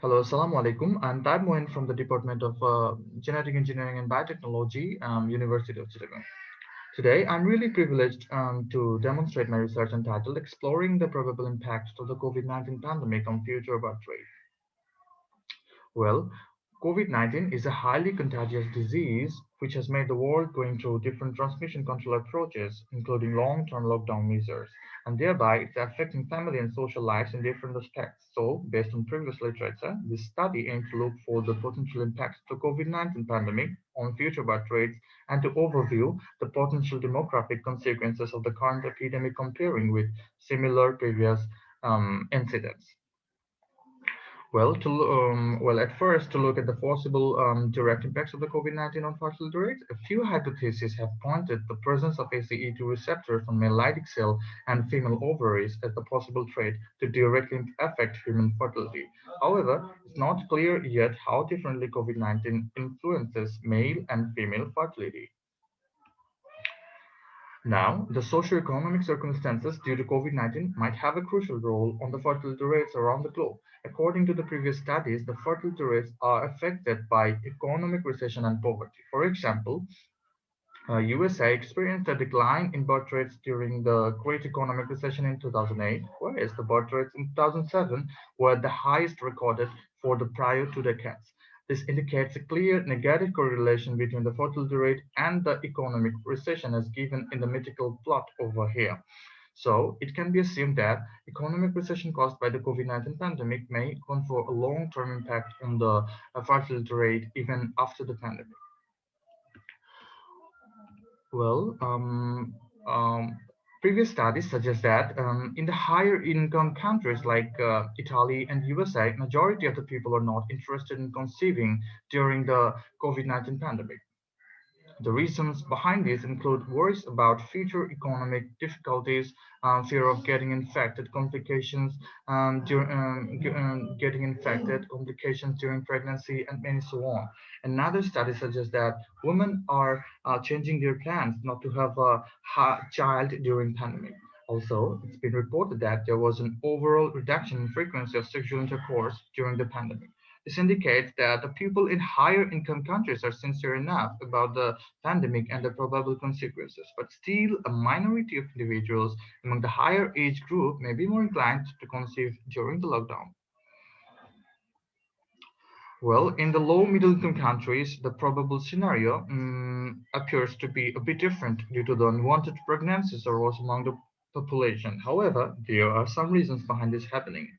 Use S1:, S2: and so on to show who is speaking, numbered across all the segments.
S1: Hello, Assalamu alaikum. I'm Tayab Moin from the Department of Genetic Engineering and Biotechnology, University of Chittagong. Today, I'm really privileged to demonstrate my research entitled Exploring the Probable Impact of the COVID-19 Pandemic on Future Birth Rate. Well, COVID-19 is a highly contagious disease which has made the world going through different transmission control approaches, including long-term lockdown measures, and thereby it's affecting family and social lives in different respects. So, based on previous literature, this study aims to look for the potential impacts of the COVID-19 pandemic on future birth rates and to overview the potential demographic consequences of the current epidemic comparing with similar previous incidents. At first, to look at the possible direct impacts of the COVID-19 on fertility rates, a few hypotheses have pointed the presence of ACE2 receptors on male Leydig cell and female ovaries as the possible trait to directly affect human fertility. However, it's not clear yet how differently COVID-19 influences male and female fertility. Now, the socio-economic circumstances due to COVID-19 might have a crucial role on the fertility rates around the globe. According to the previous studies, the fertility rates are affected by economic recession and poverty. For example, USA experienced a decline in birth rates during the Great Economic Recession in 2008, whereas the birth rates in 2007 were the highest recorded for the prior 2 decades. This indicates a clear negative correlation between the fertility rate and the economic recession as given in the mythical plot over here. So it can be assumed that economic recession caused by the COVID-19 pandemic may confer a long-term impact on the fertility rate even after the pandemic. Well, previous studies suggest that in the higher income countries like Italy and USA, majority of the people are not interested in conceiving during the COVID-19 pandemic. The reasons behind this include worries about future economic difficulties, fear of getting infected, complications during pregnancy, and many so on. Another study suggests that women are changing their plans not to have a child during pandemic. Also, it's been reported that there was an overall reduction in frequency of sexual intercourse during the pandemic. This indicates that the people in higher income countries are sincere enough about the pandemic and the probable consequences, but still a minority of individuals among the higher age group may be more inclined to conceive during the lockdown. Well, in the low middle income countries, the probable scenario appears to be a bit different due to the unwanted pregnancies arose among the population. However, there are some reasons behind this happening.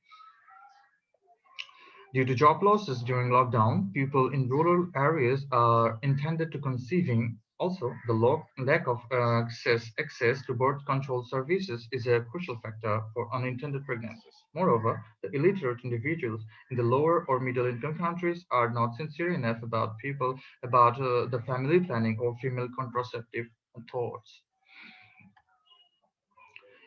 S1: Due to job losses during lockdown, people in rural areas are intended to conceiving. Also, the lack of access to birth control services is a crucial factor for unintended pregnancies. Moreover, the illiterate individuals in the lower or middle income countries are not sincere enough about the family planning or female contraceptive thoughts.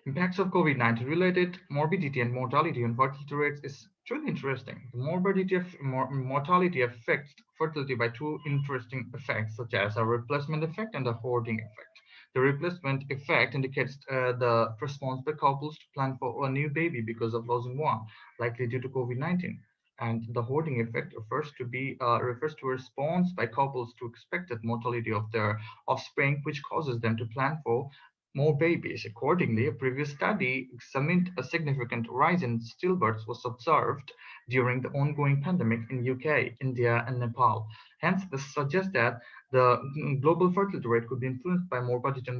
S1: Impacts of COVID-19 related morbidity and mortality on fertility rates is truly interesting. The mortality affects fertility by two interesting effects, such as a replacement effect and a hoarding effect. The replacement effect indicates the response by couples to plan for a new baby because of losing one, likely due to COVID-19. And the hoarding effect refers to a response by couples to expected mortality of their offspring, which causes them to plan for more babies. Accordingly, a previous study examined a significant rise in stillbirths was observed during the ongoing pandemic in UK, India, and Nepal. Hence, this suggests that the global fertility rate could be influenced by morbidity and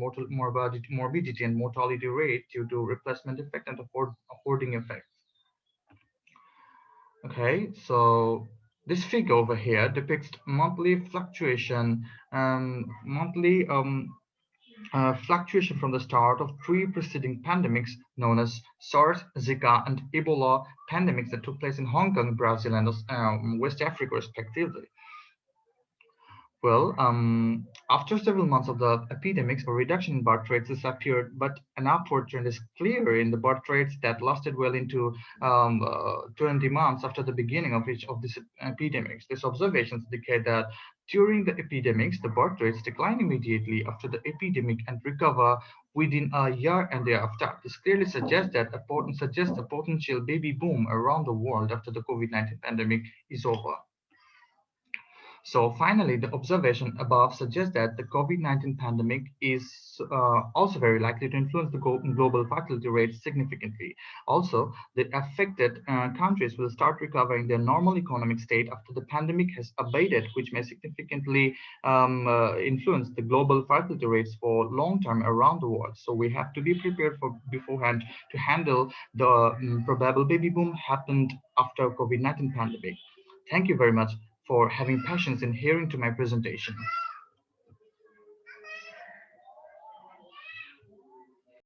S1: mortality rate due to replacement effect and a hoarding effect. Okay, so this figure over here depicts monthly fluctuation from the start of three preceding pandemics known as SARS, Zika, and Ebola pandemics that took place in Hong Kong, Brazil, and West Africa, respectively. After several months of the epidemics, a reduction in birth rates has appeared, but an upward trend is clear in the birth rates that lasted well into 20 months after the beginning of each of these epidemics. These observations indicate that during the epidemics, the birth rates decline immediately after the epidemic and recover within a year and thereafter. This clearly suggests a potential baby boom around the world after the COVID-19 pandemic is over. So finally, the observation above suggests that the COVID-19 pandemic is also very likely to influence the global fertility rates significantly. Also, the affected countries will start recovering their normal economic state after the pandemic has abated, which may significantly influence the global fertility rates for long term around the world. So we have to be prepared for beforehand to handle the probable baby boom happened after COVID-19 pandemic. Thank you very much for having patience in hearing to my presentation.